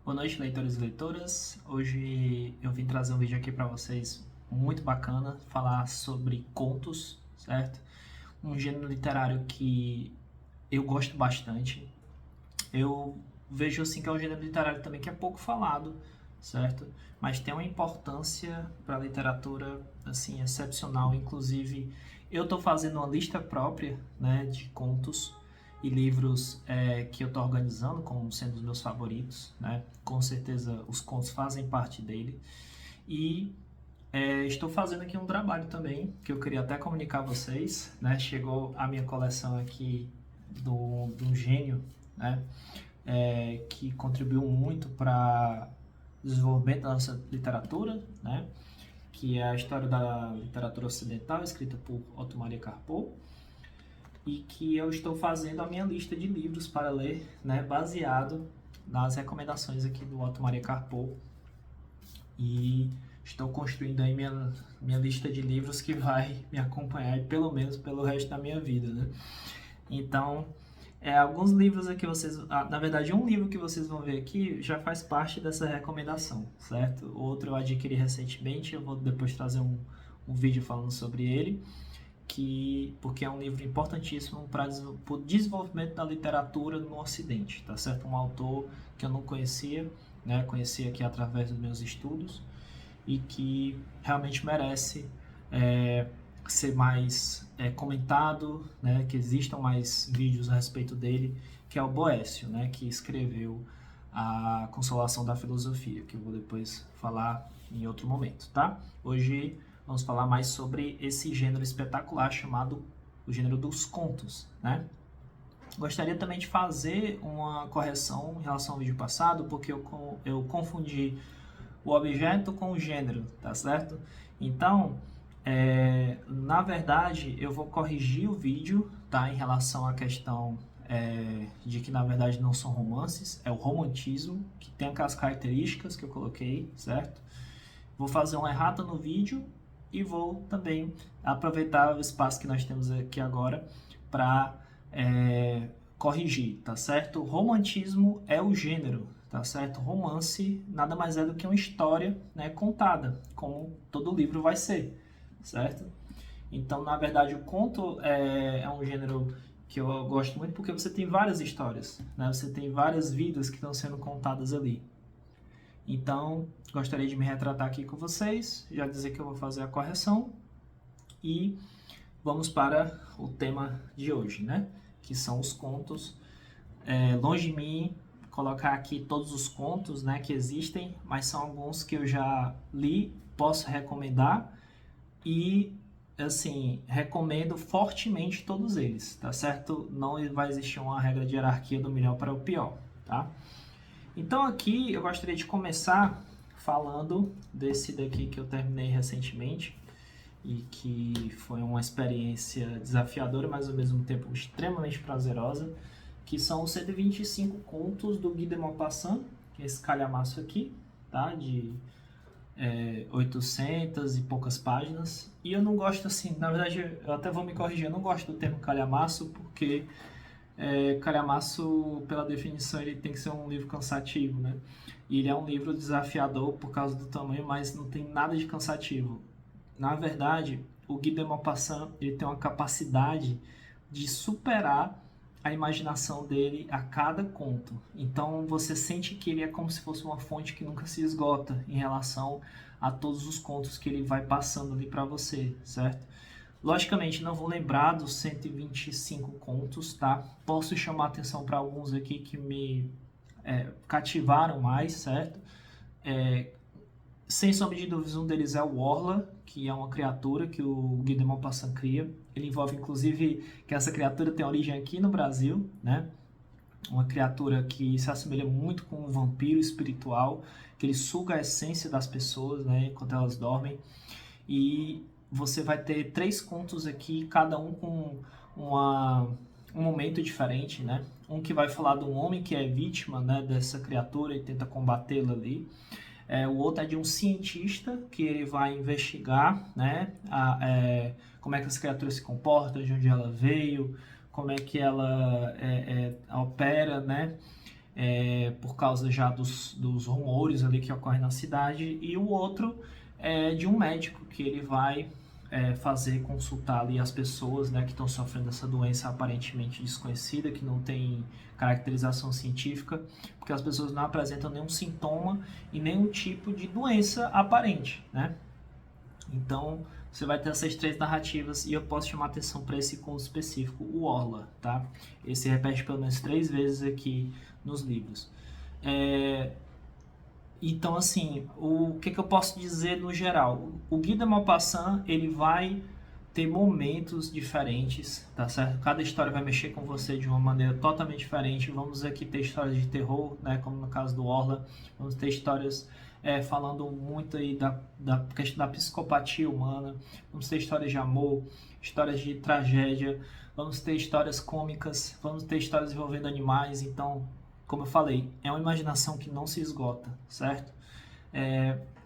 Boa noite, leitores e leitoras. Hoje eu vim trazer um vídeo aqui para vocês muito bacana, falar sobre contos, certo? Um gênero literário que eu gosto bastante. Eu vejo assim que é um gênero literário também que é pouco falado, certo? Mas tem uma importância para a literatura assim excepcional. Inclusive, eu estou fazendo uma lista própria, né, de contos e livros que eu estou organizando como sendo os meus favoritos, né? Com certeza os contos fazem parte dele e estou fazendo aqui um trabalho também que eu queria até comunicar a vocês, né? Chegou a minha coleção aqui de um gênio, né? Que contribuiu muito para o desenvolvimento da nossa literatura, né? Que é a história da literatura ocidental, escrita por Otto Maria Carpo, e que eu estou fazendo a minha lista de livros para ler, né? Baseado nas recomendações aqui do Otto Maria Carpo, e estou construindo aí minha lista de livros que vai me acompanhar pelo menos pelo resto da minha vida, né? Então, alguns livros aqui vocês... na verdade, um livro que vocês vão ver aqui já faz parte dessa recomendação, certo? Outro eu adquiri recentemente, eu vou depois trazer um vídeo falando sobre ele, porque é um livro importantíssimo para o desenvolvimento da literatura no Ocidente, tá certo? Um autor que eu não conhecia, né? Conheci aqui através dos meus estudos e que realmente merece ser mais comentado, né, que existam mais vídeos a respeito dele, que é o Boécio, né, que escreveu a Consolação da Filosofia, que eu vou depois falar em outro momento, tá? Hoje vamos falar mais sobre esse gênero espetacular chamado o gênero dos contos, né? Gostaria também de fazer uma correção em relação ao vídeo passado, porque eu confundi o objeto com o gênero, tá certo? Então, na verdade, eu vou corrigir o vídeo, tá? Em relação à questão de que, na verdade, não são romances, é o romantismo, que tem aquelas características que eu coloquei, certo? Vou fazer uma errata no vídeo e vou também aproveitar o espaço que nós temos aqui agora para corrigir, tá certo? O romantismo é o gênero, tá certo? Romance nada mais é do que uma história, né, contada, como todo livro vai ser, certo? Então, na verdade, o conto é um gênero que eu gosto muito porque você tem várias histórias, né? Você tem várias vidas que estão sendo contadas ali. Então, gostaria de me retratar aqui com vocês, já dizer que eu vou fazer a correção e vamos para o tema de hoje, né? Que são os contos. Longe de mim colocar aqui todos os contos, né, que existem, mas são alguns que eu já li, posso recomendar e, assim, recomendo fortemente todos eles, tá certo? Não vai existir uma regra de hierarquia do melhor para o pior, tá? Então aqui eu gostaria de começar falando desse daqui que eu terminei recentemente e que foi uma experiência desafiadora, mas ao mesmo tempo extremamente prazerosa, que são os 125 contos do Guy de Maupassant, que é esse calhamaço aqui, tá? De 800 e poucas páginas. E eu não gosto assim, na verdade eu até vou me corrigir, eu não gosto do termo calhamaço porque calhamaço, pela definição, ele tem que ser um livro cansativo, né? E ele é um livro desafiador por causa do tamanho, mas não tem nada de cansativo. Na verdade, o Guy de Maupassant, ele tem uma capacidade de superar a imaginação dele a cada conto. Então você sente que ele é como se fosse uma fonte que nunca se esgota em relação a todos os contos que ele vai passando ali para você, certo? Logicamente, não vou lembrar dos 125 contos, tá? Posso chamar atenção para alguns aqui que me cativaram mais, certo? Sem sombra de dúvidas, um deles é o Orla, que é uma criatura que o Guy de Maupassant cria. Ele envolve, inclusive, que essa criatura tem origem aqui no Brasil, né? Uma criatura que se assemelha muito com um vampiro espiritual, que ele suga a essência das pessoas, né, enquanto elas dormem. E você vai ter 3 contos aqui, cada um com um momento diferente, né? Um que vai falar de um homem que é vítima, né, dessa criatura e tenta combatê-la ali. O outro é de um cientista que ele vai investigar, né, como é que essa criatura se comporta, de onde ela veio, como é que ela opera, né? por causa já dos rumores ali que ocorrem na cidade, e o outro é de um médico que ele vai consultar ali as pessoas, né, que estão sofrendo essa doença aparentemente desconhecida, que não tem caracterização científica, porque as pessoas não apresentam nenhum sintoma e nenhum tipo de doença aparente, né? Então, você vai ter essas três narrativas e eu posso chamar atenção para esse conto específico, o Orla, tá? Esse repete pelo menos 3 vezes aqui nos livros. Então, assim, o que eu posso dizer no geral? O Guy de Maupassant, ele vai ter momentos diferentes, tá certo? Cada história vai mexer com você de uma maneira totalmente diferente. Vamos aqui ter histórias de terror, né, como no caso do Orla. Vamos ter histórias falando muito aí da questão da psicopatia humana. Vamos ter histórias de amor, histórias de tragédia. Vamos ter histórias cômicas, vamos ter histórias envolvendo animais. Então, como eu falei, é uma imaginação que não se esgota, certo?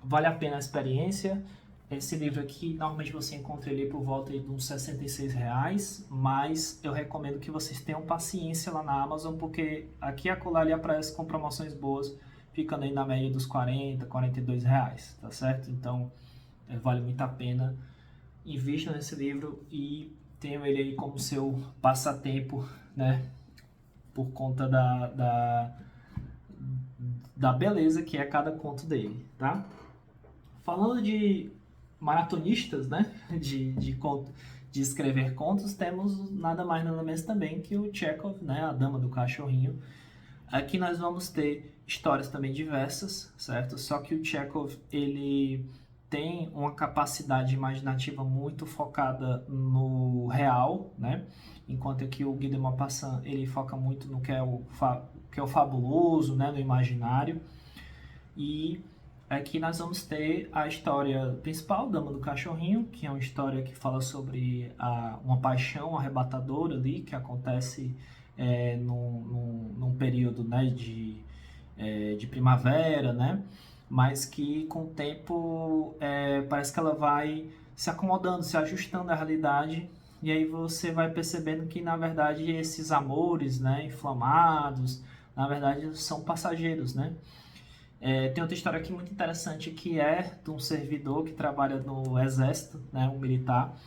Vale a pena a experiência. Esse livro aqui, normalmente você encontra ele por volta de uns R$66, mas eu recomendo que vocês tenham paciência lá na Amazon, porque aqui e acolá ele aparece com promoções boas, ficando aí na média dos R$40, R$42, tá certo? Então, vale muito a pena. Invista nesse livro e tenham ele aí como seu passatempo, né? Por conta da beleza que é cada conto dele, tá? Falando de maratonistas, né? De escrever contos, temos nada mais nada menos também que o Chekhov, né? A Dama do Cachorrinho. Aqui nós vamos ter histórias também diversas, certo? Só que o Chekhov, ele tem uma capacidade imaginativa muito focada no real, né? Enquanto que o Guy de Maupassant, ele foca muito no que é o fabuloso, né? No imaginário. E aqui nós vamos ter a história principal, Dama do Cachorrinho, que é uma história que fala sobre uma paixão arrebatadora ali, que acontece num período, né, de primavera, né? Mas que com o tempo parece que ela vai se acomodando, se ajustando à realidade, e aí você vai percebendo que na verdade esses amores, né, inflamados, na verdade são passageiros, né? Tem outra história aqui muito interessante que é de um servidor que trabalha no exército, né, um militar.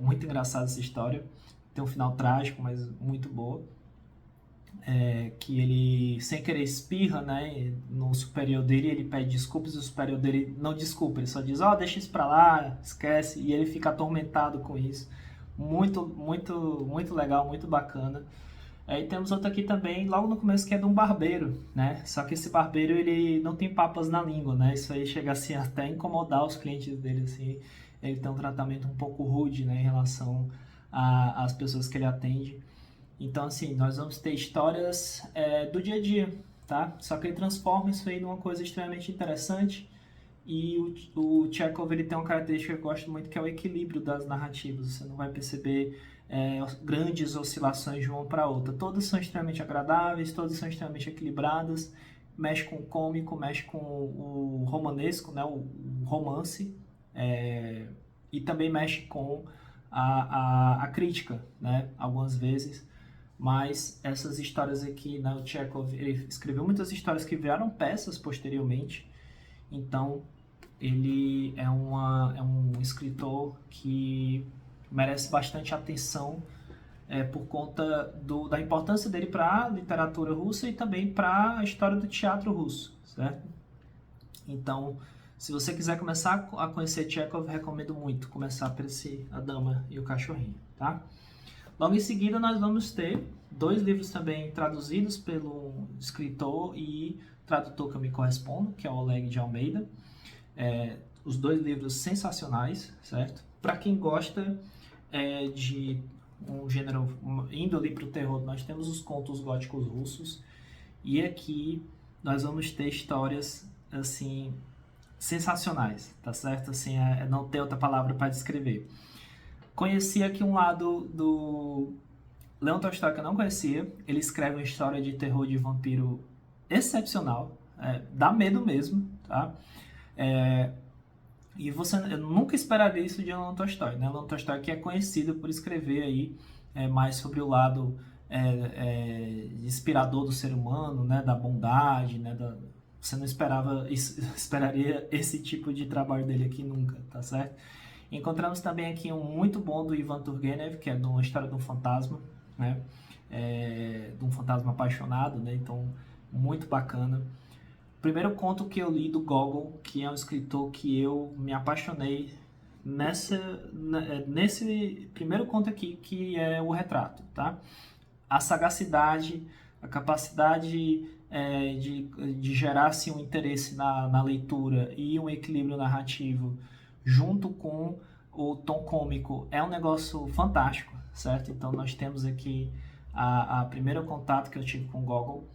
Muito engraçada essa história, tem um final trágico, mas muito boa. Que ele, sem querer, espirra, né, no superior dele, ele pede desculpas e o superior dele não desculpa, ele só diz, deixa isso pra lá, esquece, e ele fica atormentado com isso. Muito, muito, muito legal, muito bacana. Aí temos outra aqui também, logo no começo, que é de um barbeiro, né? Só que esse barbeiro, ele não tem papas na língua, né? Isso aí chega assim até a incomodar os clientes dele, assim. Ele tem um tratamento um pouco rude, né, em relação às pessoas que ele atende. Então, assim, nós vamos ter histórias do dia a dia, tá? Só que ele transforma isso aí numa coisa extremamente interessante. E o Chekhov, ele tem uma característica que eu gosto muito, que é o equilíbrio das narrativas. Você não vai perceber grandes oscilações de uma para outra. Todas são extremamente agradáveis, todas são extremamente equilibradas. Mexe com o cômico, mexe com o romanesco, né? O romance. E também mexe com a crítica, né? Algumas vezes. Mas essas histórias aqui, né, o Chekhov, ele escreveu muitas histórias que viraram peças posteriormente. Então, ele é um escritor que merece bastante atenção por conta da importância dele para a literatura russa e também para a história do teatro russo, certo? Então, se você quiser começar a conhecer Chekhov, recomendo muito começar por A Dama e o Cachorrinho, tá? Logo em seguida, nós vamos ter 2 livros também traduzidos pelo escritor e tradutor que eu me correspondo, que é o Oleg de Almeida. Os 2 livros sensacionais, certo? Para quem gosta de um gênero indo ali para o terror, nós temos os contos góticos russos, e aqui nós vamos ter histórias assim sensacionais, tá certo? Assim, não tem outra palavra para descrever. Conheci aqui um lado do Leon Tolstói que eu não conhecia. Ele escreve uma história de terror de vampiro excepcional, dá medo mesmo, tá? E eu nunca esperaria isso de Leon Tolstói, né? Leon Tolstói que é conhecido por escrever aí mais sobre o lado inspirador do ser humano, né, da bondade, né, você não esperaria esse tipo de trabalho dele aqui nunca, tá certo? Encontramos também aqui um muito bom do Ivan Turgenev, que é de uma história de um fantasma, né, de um fantasma apaixonado, né, então muito bacana. O primeiro conto que eu li do Gogol, que é um escritor que eu me apaixonei nesse primeiro conto aqui, que é o Retrato, tá? A sagacidade, a capacidade de gerar assim, um interesse na leitura e um equilíbrio narrativo junto com o tom cômico é um negócio fantástico, certo? Então nós temos aqui a primeiro contato que eu tive com o Gogol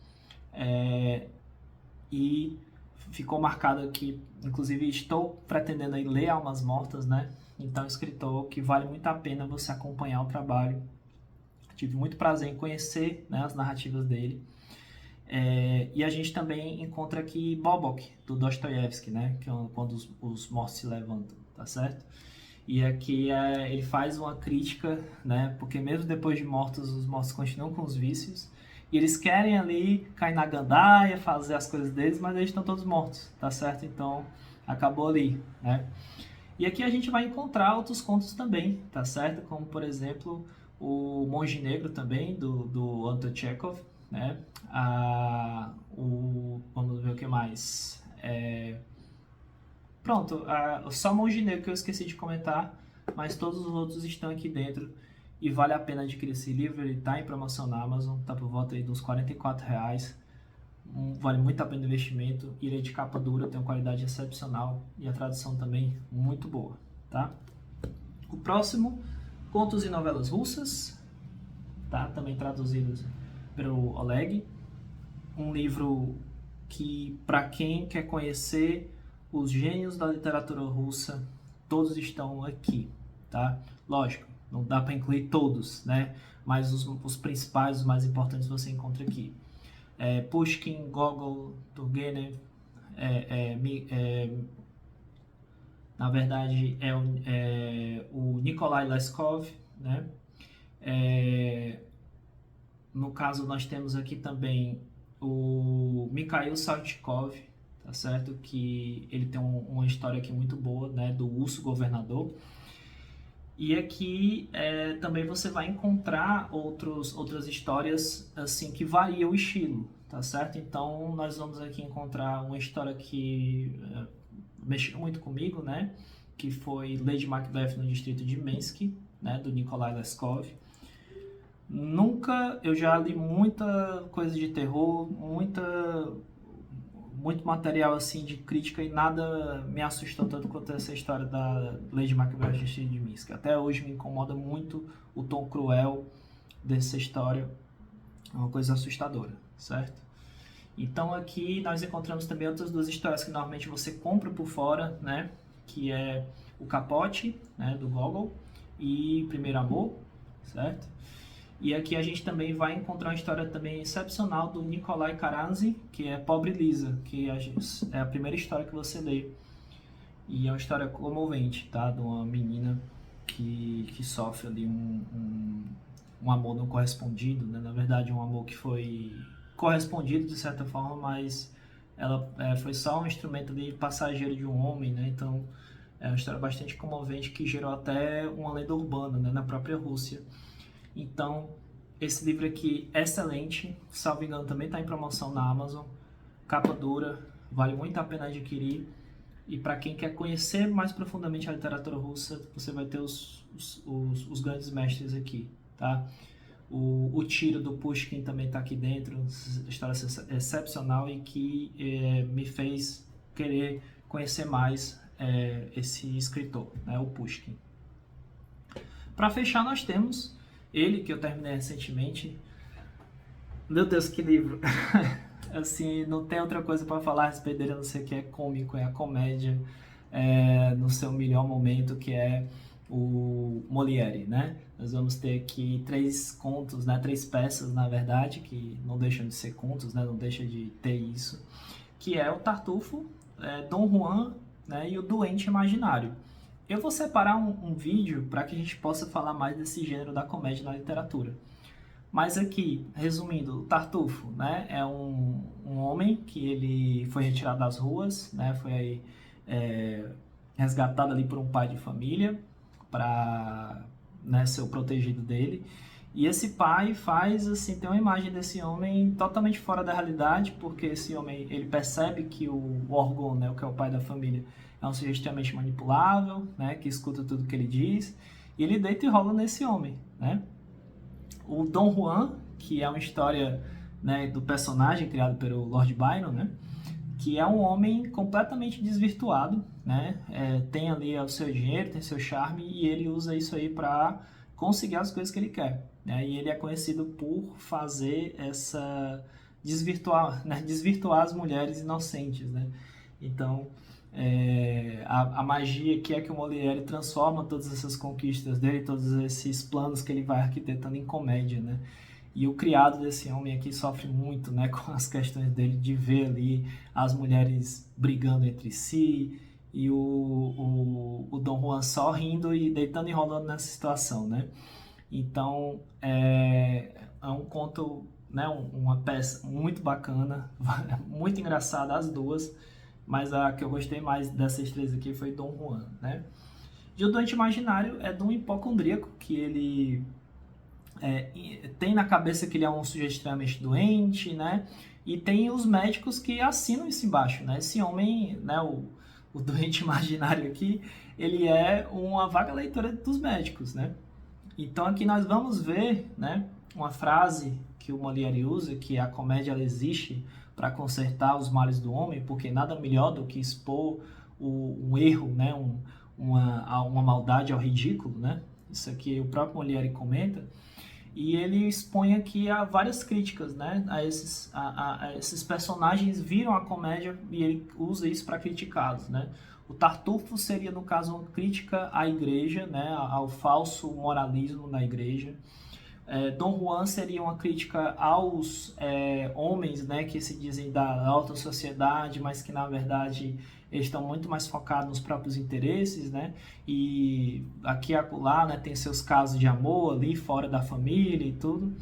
e ficou marcado aqui, inclusive estou pretendendo aí ler Almas Mortas, né? Então, escritor que vale muito a pena você acompanhar o trabalho. Tive muito prazer em conhecer, né, as narrativas dele. E a gente também encontra aqui Bobok, do Dostoiévski, né? Que é quando os mortos se levantam, tá certo? E aqui ele faz uma crítica, né? Porque mesmo depois de mortos, os mortos continuam com os vícios. E eles querem ali cair na gandaia, fazer as coisas deles, mas eles estão todos mortos, tá certo? Então, acabou ali, né? E aqui a gente vai encontrar outros contos também, tá certo? Como, por exemplo, o Monge Negro também, do Anton Chekhov, né? Vamos ver o que mais. Pronto, só o Monge Negro que eu esqueci de comentar, mas todos os outros estão aqui dentro. E vale a pena adquirir esse livro, ele está em promoção na Amazon, está por volta aí dos R$44. Vale muito a pena o investimento, ele é de capa dura, tem uma qualidade excepcional e a tradução também muito boa, tá? O próximo, Contos e Novelas Russas, tá? Também traduzidos pelo Oleg. Um livro que, para quem quer conhecer os gênios da literatura russa, todos estão aqui, tá? Lógico, não dá para incluir todos, né? Mas os principais, os mais importantes você encontra aqui. Pushkin, Gogol, Turgenev, na verdade o Nikolai Leskov, né? No caso nós temos aqui também o Mikhail Saltykov, tá certo? Que ele tem uma história aqui muito boa, né? Do urso governador. E aqui também você vai encontrar outras histórias assim que variam o estilo, tá certo? Então nós vamos aqui encontrar uma história que mexeu muito comigo, né? Que foi Lady Macbeth no distrito de Minsk, né? Do Nikolai Leskov. Eu já li muita coisa de terror, muito material assim de crítica e nada me assustou tanto quanto essa história da Lady Macbeth de Minsk. Até hoje me incomoda muito o tom cruel dessa história, é uma coisa assustadora, certo? Então aqui nós encontramos também outras duas histórias que normalmente você compra por fora, né? Que é o Capote, né, do Gogol, e Primeiro Amor, certo? E aqui a gente também vai encontrar uma história também excepcional do Nikolai Karamzin, que é Pobre Lisa, que é a primeira história que você lê. E é uma história comovente, tá? De uma menina que sofre ali um amor não correspondido, né? Na verdade, um amor que foi correspondido de certa forma, mas ela foi só um instrumento de passageiro de um homem, né? Então, é uma história bastante comovente que gerou até uma lenda urbana, né? Na própria Rússia. Então, esse livro aqui é excelente, salvo engano também está em promoção na Amazon, capa dura, vale muito a pena adquirir. E para quem quer conhecer mais profundamente a literatura russa, você vai ter os grandes mestres aqui, tá? O Tiro do Pushkin também está aqui dentro, história excepcional e que me fez querer conhecer mais esse escritor, né, o Pushkin. Para fechar, nós temos ele, que eu terminei recentemente. Meu Deus, que livro! Assim, não tem outra coisa para falar a respeito dele, a não ser que é cômico, é a comédia no seu melhor momento, que é o Molière, né? Nós vamos ter aqui 3 contos, né? 3 peças, na verdade, que não deixam de ser contos, né? Não deixa de ter isso, que é o Tartufo, Dom Juan, né? E o Doente Imaginário. Eu vou separar um vídeo para que a gente possa falar mais desse gênero da comédia na literatura. Mas aqui, resumindo, o Tartufo, né, é um homem que ele foi retirado das ruas, né, foi resgatado ali por um pai de família para, né, ser o protegido dele. E esse pai faz, assim, tem uma imagem desse homem totalmente fora da realidade, porque esse homem, ele percebe que o órgão, né, o que é o pai da família, é um sujeito extremamente manipulável, né, que escuta tudo que ele diz, e ele deita e rola nesse homem, né. O Dom Juan, que é uma história, né, do personagem criado pelo Lord Byron, né, que é um homem completamente desvirtuado, né, tem ali o seu dinheiro, tem seu charme, e ele usa isso aí para conseguir as coisas que ele quer, né, e ele é conhecido por fazer essa desvirtuar as mulheres inocentes, né. Então, a magia que é que o Molière transforma todas essas conquistas dele, todos esses planos que ele vai arquitetando em comédia, né? E o criado desse homem aqui sofre muito, né, com as questões dele de ver ali as mulheres brigando entre si e o Dom Juan só rindo e deitando e rolando nessa situação, né? Então, é um conto, né, uma peça muito bacana, muito engraçada as duas, mas a que eu gostei mais dessas três aqui foi Dom Juan, né? E o Doente Imaginário é de um hipocondríaco que ele tem na cabeça que ele é um sujeito extremamente doente, né? E tem os médicos que assinam isso embaixo, né? Esse homem, né, o Doente Imaginário aqui, ele é uma vaga leitora dos médicos, né? Então aqui nós vamos ver, né, uma frase que o Molière usa, que a comédia ela existe para consertar os males do homem, porque nada melhor do que expor um erro, né, uma maldade ao ridículo, né? Isso aqui o próprio Molière comenta. E ele expõe aqui a várias críticas, né? A esses personagens viram a comédia e ele usa isso para criticá-los, né? O Tartufo seria, no caso, uma crítica à igreja, né? Ao falso moralismo da igreja. Dom Juan seria uma crítica aos homens, né, que se dizem da alta sociedade, mas que na verdade estão muito mais focados nos próprios interesses, né, e aqui e acolá, né, tem seus casos de amor ali fora da família e tudo.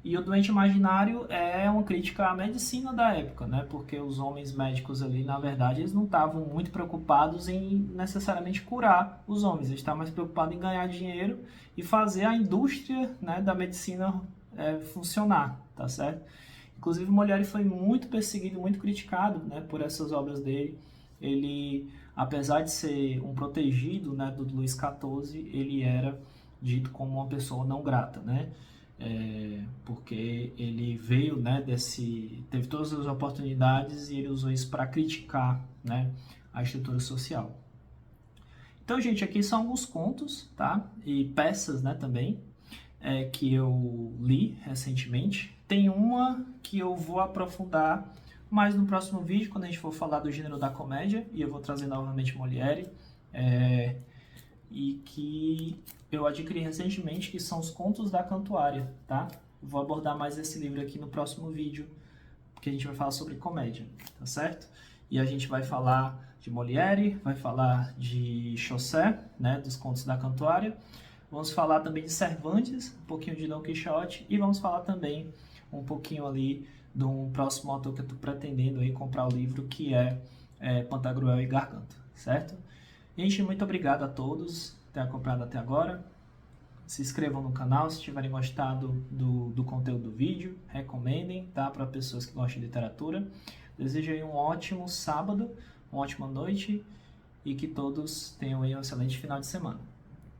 E o Doente Imaginário é uma crítica à medicina da época, né? Porque os homens médicos ali, na verdade, eles não estavam muito preocupados em necessariamente curar os homens. Eles estavam mais preocupados em ganhar dinheiro e fazer a indústria, né, da medicina funcionar, tá certo? Inclusive, o Molière foi muito perseguido, muito criticado, né, por essas obras dele. Ele, apesar de ser um protegido, né, do Luís XIV, ele era dito como uma pessoa não grata, né? Porque ele veio, né, teve todas as oportunidades e ele usou isso para criticar, né, a estrutura social. Então, gente, aqui são alguns contos, tá? E peças, né, também, que eu li recentemente. Tem uma que eu vou aprofundar mais no próximo vídeo, quando a gente for falar do gênero da comédia, e eu vou trazer novamente Molière, e que eu adquiri recentemente, que são os Contos da Cantuária, tá? Vou abordar mais esse livro aqui no próximo vídeo, porque a gente vai falar sobre comédia, tá certo? E a gente vai falar de Molière, vai falar de Chaucer, né, dos Contos da Cantuária, vamos falar também de Cervantes, um pouquinho de Dom Quixote, e vamos falar também um pouquinho ali de um próximo autor que eu estou pretendendo aí comprar o livro, que é Pantagruel e Garganta, certo? Gente, muito obrigado a todos por terem acompanhado até agora. Se inscrevam no canal se tiverem gostado do conteúdo do vídeo. Recomendem, tá? Para pessoas que gostam de literatura. Desejo aí um ótimo sábado, uma ótima noite e que todos tenham aí um excelente final de semana.